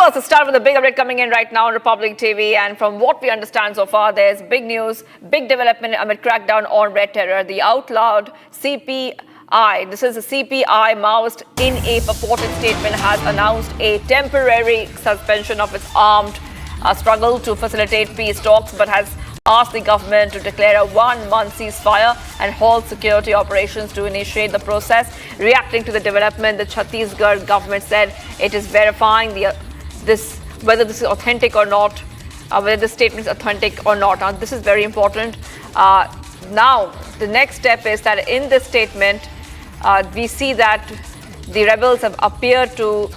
also start with a big update coming in right now on Republic TV. And from what we understand so far, there's big news, big development amid crackdown on Red Terror. The outlawed CPI, this is a CPI Maoist, in a purported statement has announced a temporary suspension of its armed struggle to facilitate peace talks, but has asked the government to declare a 1-month ceasefire and halt security operations to initiate the process. Reacting to the development, the Chhattisgarh government said it is verifying whether this is authentic or not, whether the statement is authentic or not. Now, this is very important. Now, the next step is that in this statement, we see that the rebels have appeared to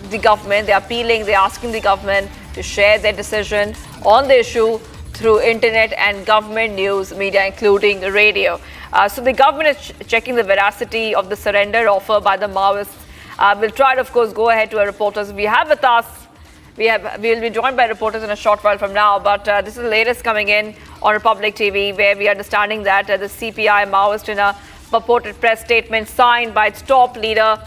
the government. They're appealing, they're asking the government to share their decision on the issue through internet and government news media, including radio. So the government is checking the veracity of the surrender offer by the Maoists. We'll try to, of course, go ahead to our reporters. We have with us, we'll be joined by reporters in a short while from now, but this is the latest coming in on Republic TV, where we are understanding that the CPI Maoist, in a purported press statement signed by its top leader,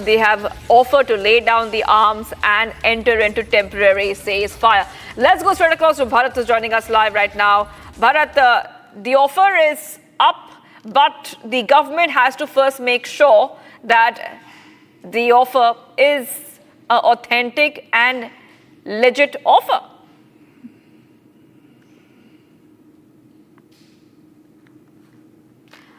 they have offered to lay down the arms and enter into temporary ceasefire. Let's go straight across to Bharat, who's joining us live right now. Bharat, the offer is up, but the government has to first make sure that the offer is an authentic and legit offer.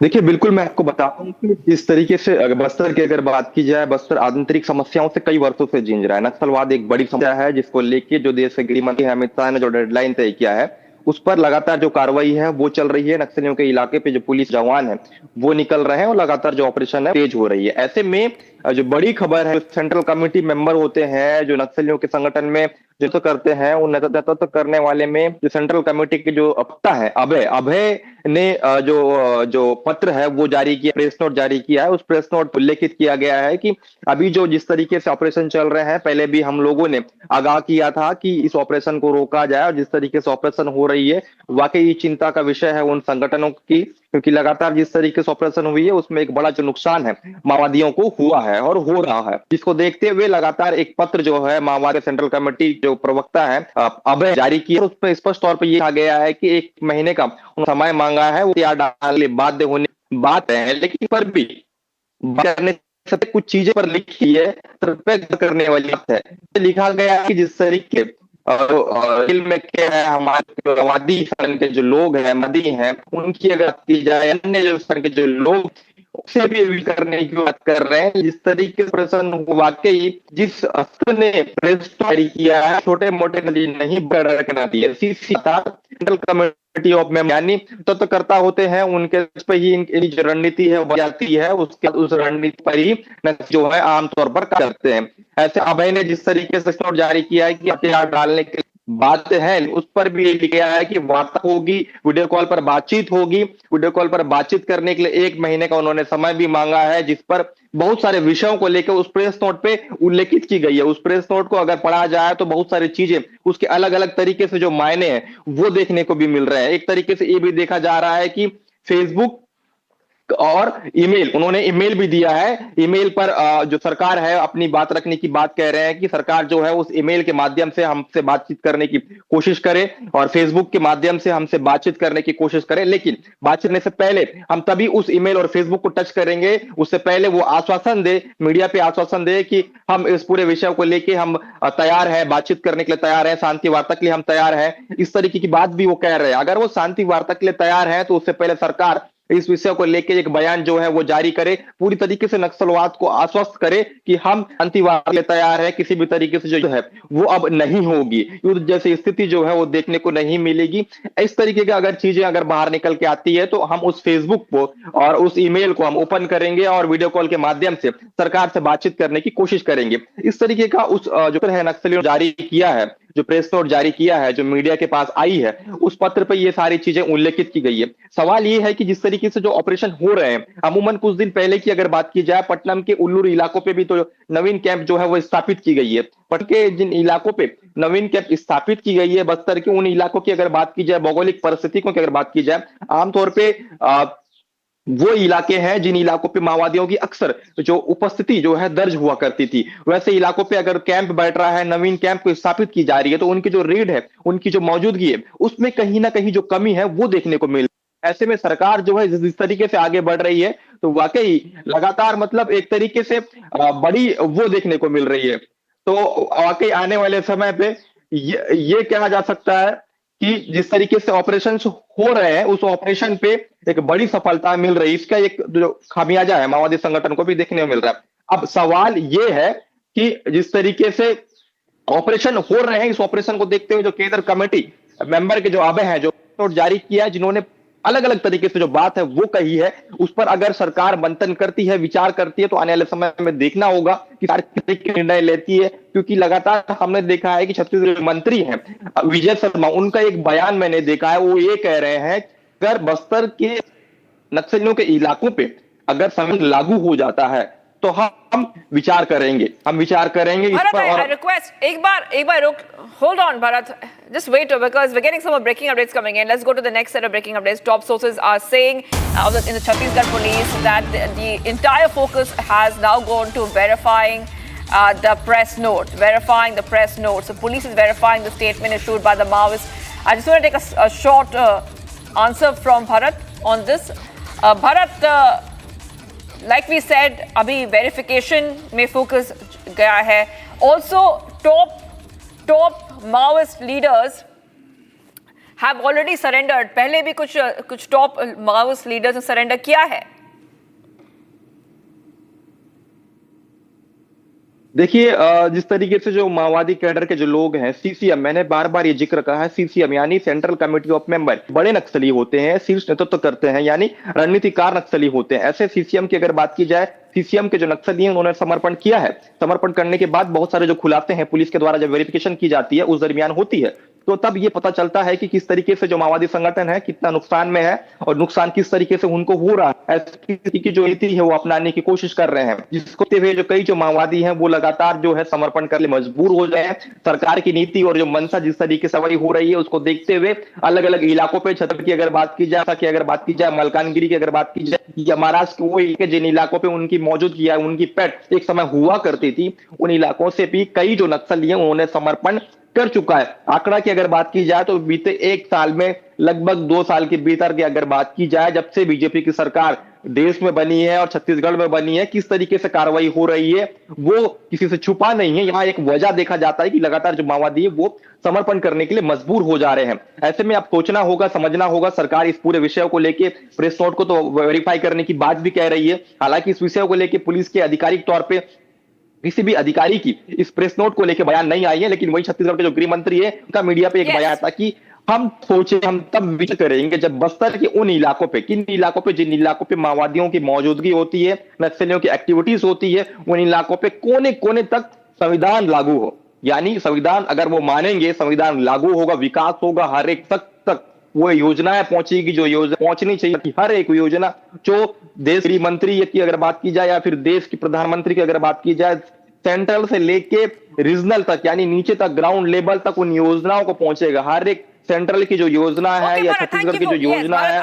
देखिए, बिल्कुल मैं आपको बताता हूँ कि जिस तरीके से बस्तर की अगर बात की जाए, बस्तर आंतरिक समस्याओं से कई वर्षों से जूझ रहा है। नक्सलवाद एक बड़ी समस्या है, जिसको लेके जो देश के गृह मंत्री अमित शाह ने जो डेडलाइन तय किया है, उस पर लगातार जो कार्रवाई है वो चल रही है। नक्सलियों के इलाके पे जो पुलिस जवान है वो निकल रहे हैं और लगातार जो ऑपरेशन है तेज हो रही है। ऐसे में जो बड़ी खबर है, सेंट्रल कमेटी मेंबर होते हैं जो नक्सलियों के संगठन में जो करते हैं, उन नेतृत्व करने वाले में जो सेंट्रल कमेटी के जो वक्ता है अभय ने जो पत्र है वो जारी किया, प्रेस नोट जारी किया है। उस प्रेस नोट उल्लेखित किया गया है कि अभी जो जिस तरीके से ऑपरेशन चल रहे हैं, पहले भी हम लोगों ने आगाह किया था कि इस ऑपरेशन को रोका जाए, और जिस तरीके से ऑपरेशन हो रही है वाकई चिंता का विषय है उन संगठनों की, क्योंकि लगातार जिस तरीके से ऑपरेशन हुई है उसमें एक बड़ा जो नुकसान है माओवादियों को हुआ है और हो रहा है, जिसको देखते हुए लगातार एक पत्र जो है माओवादी सेंट्रल कमेटी जो प्रवक्ता है अभय जारी किया। उस पर स्पष्ट तौर पर यह कहा गया है कि 1 महीने का समय मांगा है, वो तैयार डालने बाध्य होने बात है, लेकिन पर भी करने से कुछ चीजें पर लिखी है करने वाली बात है। लिखा गया है कि जिस तरीके दिल में क्या है, हमारे माओवादी संगठन के जो लोग हैं, मदी हैं, उनकी अगर की जाए, अन्य जो संगठन के जो लोग उसे भी करने की बात कर रहे हैं। जिस तरीके से प्रश्न वाकई जिस अस्त्र ने प्रेस जारी किया है, छोटे मोटे नहीं रखना दिया, सेंट्रल कमेटी ऑफ मेंबर यानी तत्वकर्ता होते हैं, उनके पे ही इनकी जो रणनीति है वो जाती है, उसके उस रणनीति पर ही जो है आमतौर पर करते हैं। ऐसे अभय ने जिस तरीके से नोट जारी किया है कि हथियार डालने के बात है, उस पर भी लिखा है कि वार्ता होगी, वीडियो कॉल पर बातचीत होगी। वीडियो कॉल पर बातचीत करने के लिए 1 महीने का उन्होंने समय भी मांगा है, जिस पर बहुत सारे विषयों को लेकर उस प्रेस नोट पे उल्लेखित की गई है। उस प्रेस नोट को अगर पढ़ा जाए तो बहुत सारी चीजें उसके अलग अलग तरीके से जो मायने हैं वो देखने को भी मिल रहे हैं। एक तरीके से ये भी देखा जा रहा है कि फेसबुक और ईमेल, उन्होंने ईमेल भी दिया है। ईमेल पर जो सरकार है अपनी बात रखने की बात कह रहे हैं कि सरकार जो है उस ईमेल के माध्यम से हमसे बातचीत करने की कोशिश करे और फेसबुक के माध्यम से हमसे बातचीत करने की कोशिश करे, लेकिन बातचीत करने से पहले हम तभी उस ईमेल और फेसबुक को टच करेंगे। उससे पहले वो आश्वासन दे, मीडिया पे आश्वासन दे कि हम इस पूरे विषय को लेके हम तैयार है, बातचीत करने के लिए तैयार है, शांति वार्ता के लिए हम तैयार है, इस तरीके की बात भी वो कह रहे हैं। अगर वो शांति वार्ता के लिए तैयार है तो उससे पहले सरकार इस विषय को लेकर एक बयान जो है वो जारी करे, पूरी तरीके से नक्सलवाद को आश्वस्त करे कि हम शांतिवाद के लिए तैयार है, किसी भी तरीके से जो है वो अब नहीं होगी, युद्ध जैसी स्थिति जो है वो देखने को नहीं मिलेगी। इस तरीके की अगर चीजें अगर बाहर निकल के आती है तो हम उस फेसबुक को और उस ईमेल को हम ओपन करेंगे और वीडियो कॉल के माध्यम से सरकार से बातचीत करने की कोशिश करेंगे। इस तरीके का उस जो है नक्सलियों जारी किया है, जो प्रेस नोट जारी किया है, जो मीडिया के पास आई है, उस पत्र पर ये सारी चीजें उल्लेखित की गई है। सवाल ये है कि जिस तरीके से जो ऑपरेशन हो रहे हैं, अमूमन कुछ दिन पहले की अगर बात की जाए, पटना के उल्लूर इलाकों पे भी तो नवीन कैंप जो है वो स्थापित की गई है। पटना के जिन इलाकों पे नवीन कैंप स्थापित की गई है, बस्तर के उन इलाकों की अगर बात की जाए, भौगोलिक परिस्थितियों की अगर बात की जाए, आमतौर पे वो इलाके हैं जिन इलाकों पे माओवादियों की अक्सर जो उपस्थिति जो है दर्ज हुआ करती थी। वैसे इलाकों पे अगर कैंप बैठ रहा है, नवीन कैंप को स्थापित की जा रही है, तो उनकी जो रेड है, उनकी जो मौजूदगी है, उसमें कहीं ना कहीं जो कमी है वो देखने को मिल। ऐसे में सरकार जो है जिस तरीके से आगे बढ़ रही है, तो वाकई लगातार मतलब एक तरीके से बड़ी वो देखने को मिल रही है। तो वाकई आने वाले समय पे ये कहा जा सकता है कि जिस तरीके से ऑपरेशन हो रहे हैं, उस ऑपरेशन पे एक बड़ी सफलता मिल रही है। इसका एक जो खामियाजा है माओवादी संगठन को भी देखने को मिल रहा है। अब सवाल ये है कि जिस तरीके से ऑपरेशन हो रहे हैं, इस ऑपरेशन को देखते हुए जो केंद्र कमेटी मेंबर के जो आबे हैं, जो नोट जारी किया है, जिन्होंने अलग अलग तरीके से जो बात है वो कही है, उस पर अगर सरकार मंथन करती है, विचार करती है, तो आने वाले समय में देखना होगा कि सरकार किस निर्णय लेती है। क्योंकि लगातार हमने देखा है कि छत्तीसगढ़ मंत्री हैं विजय शर्मा, उनका एक बयान मैंने देखा है, वो ये कह रहे हैं अगर बस्तर के नक्सलियों के इलाकों पे अगर संविधान लागू हो जाता है तो हम विचार करेंगे, हम विचार करेंगे इस Bharat, पर। I और request, एक बार रुक, hold on, Bharat. Just wait, because we're getting some more breaking updates coming in. Let's go to the next set of breaking updates. Top sources are saying in the Chhattisgarh police that the entire focus has now gone to verifying the press note, verifying the press note. So police is verifying the statement issued by the Maoists. I just want to take a short answer from Bharat on this. Bharat, like we said, अभी verification में focus गया है. Also, top Maoist leaders have already surrendered. पहले भी कुछ top Maoist leaders ने surrender किया है. देखिए, जिस तरीके से जो माओवादी कैडर के जो लोग हैं, सीसीएम, मैंने बार बार ये जिक्र कहा है, सीसीएम यानी सेंट्रल कमेटी ऑफ मेंबर, बड़े नक्सली होते हैं, शीर्ष नेतृत्व करते हैं, यानी रणनीतिकार नक्सली होते हैं। ऐसे सीसीएम की अगर बात की जाए, सीसीएम के जो नक्सली हैं उन्होंने समर्पण किया है। समर्पण करने के बाद बहुत सारे जो खुलासे हैं पुलिस के द्वारा जब वेरिफिकेशन की जाती है उस दरमियान होती है, तो तब ये पता चलता है कि किस तरीके से जो माओवादी संगठन है कितना नुकसान में है और नुकसान किस तरीके से उनको हो रहा है। ऐसी की जो नीति है वो अपनाने की कोशिश कर रहे हैं, जिसको देखते हुए जो कई जो माओवादी हैं वो लगातार जो है समर्पण करने मजबूर हो गए हैं। सरकार की नीति और जो मंशा जिस तरीके से वही हो रही है उसको देखते हुए अलग अलग इलाकों पर, छत्तीसगढ़ की अगर बात की जाए, मलकानगिरी की अगर बात की जाए, या महाराष्ट्र के वो इलाके जिन इलाकों पे उनकी मौजूदगी है, उनकी पैठ एक समय हुआ करती थी, उन इलाकों से भी कई जो नक्सली हैं उन्होंने समर्पण कर चुका है। आंकड़ा की अगर बात की जाए तो बीते एक साल में लगभग 2 साल के भीतर की अगर बात की जाए, जब से बीजेपी की सरकार देश में बनी है और छत्तीसगढ़ में बनी है, किस तरीके से कार्रवाई हो रही है वो किसी से छुपा नहीं है। यहाँ एक वजह देखा जाता है कि लगातार जो माओवादी है वो समर्पण करने के लिए मजबूर हो जा रहे हैं। ऐसे में अब सोचना होगा, समझना होगा, सरकार इस पूरे विषय को लेके प्रेस नोट को तो वेरीफाई करने की बात भी कह रही है। हालांकि इस विषय को लेके पुलिस के आधिकारिक तौर पर किसी भी अधिकारी की इस प्रेस नोट को लेकर बयान नहीं आई है, लेकिन वही छत्तीसगढ़ के जो गृह मंत्री है उनका मीडिया पे एक बयान था कि हम सोचे, हम तब विचार करेंगे जब बस्तर के उन इलाकों पे, किन इलाकों पे, जिन इलाकों पे माओवादियों की मौजूदगी होती है, नक्सलियों की एक्टिविटीज होती है, उन इलाकों पे कोने कोने तक संविधान लागू हो। यानी संविधान अगर वो मानेंगे, संविधान लागू होगा, विकास होगा, हर एक तक वो योजनाएं पहुंचेगी जो योजना पहुंचनी चाहिए कि हर एक योजना जो देश गृह मंत्री की अगर बात की जाए या फिर देश की प्रधानमंत्री की अगर बात की जाए, सेंट्रल से लेके रीजनल तक यानी नीचे तक ग्राउंड लेवल तक उन योजनाओं को पहुंचेगा। हर एक सेंट्रल की जो योजना है या छत्तीसगढ़ की जो योजना है।